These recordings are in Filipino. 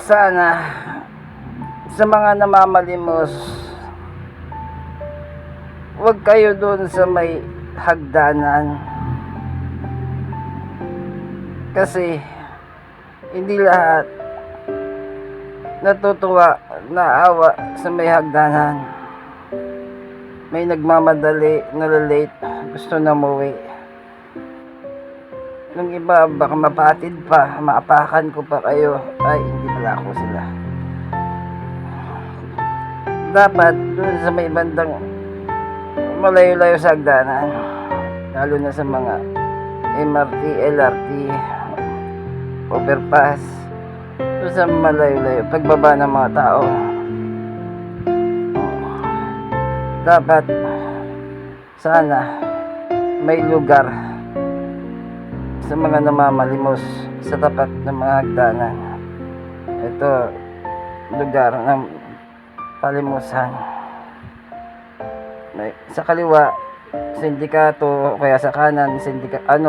Sana sa mga namamalimos, huwag kayo doon sa may hagdanan, kasi hindi lahat natutuwa, naawa sa may hagdanan. May nagmamadali, nalalate, gusto na umuwi. Nung iba baka mapatid pa, maapakan ko pa kayo, ay hindi pala ako sila. Dapat doon sa may bandang malayo-layo sa hagdanan, lalo na sa mga MRT, LRT, overpass, doon sa malayo-layo, pagbaba ng mga tao, dapat sana may lugar sa mga namamalimos sa tapat ng mga hagdanan. Ito, lugar ng palimusan. Sa kaliwa, sindikato, kaya sa kanan,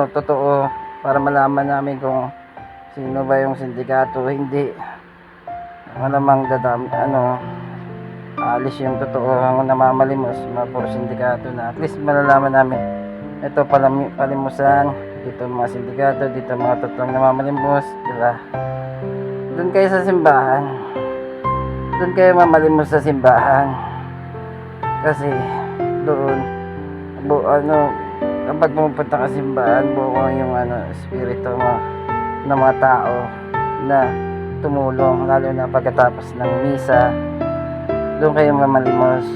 totoo, para malaman namin kung sino ba yung sindikato, hindi. Malamang alis yung totoo ang namamalimos, mga sindikato na. At least malalaman namin, ito palimusan, dito mga sindikato, dito mga totoong namamalimos, diba? Doon kayo sa simbahan, doon kayo mamalimos sa simbahan, kasi doon kapag pumunta ka sa simbahan, buo yung espiritu mo ng mga tao na tumulong, lalo na pagkatapos ng misa. Doon kayo mamalimos.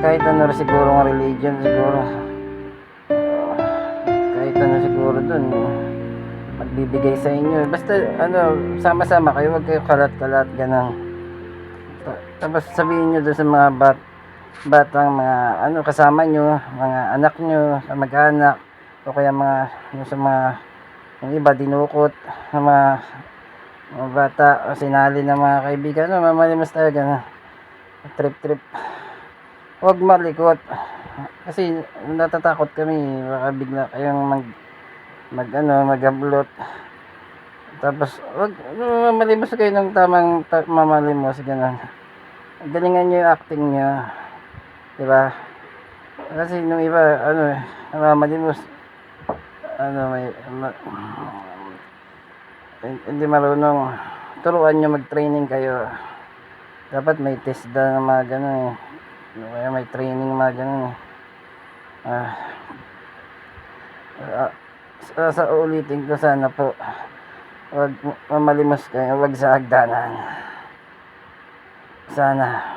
Kahit ano siguro ng religion, siguro kahit ano siguro doon magbibigay sa inyo, basta sama-sama kayo, huwag kayo kalat-kalat, ganun. Tapos sabihin nyo doon sa mga batang mga kasama nyo, mga anak nyo, mag-anak, o kaya yung iba dinukot ng mga bata, o sinali ng mga kaibigan, mamalimos tayo, gano'n, trip. Huwag malikot, kasi natatakot kami, baka bigla kayong mag-ablot. Tapos huwag mamalimos kayo ng tamang mamalimos, gano'n. Galingan nyo yung acting nyo, diba? Kasi nung iba mamalimos, hindi marunong. Turuan nyo, mag-training kayo. Dapat may test na mga ganun kaya may training mga ganun sa ulitin ko, sana po wag mamalimos kayo, wag sa hagdanan, sana.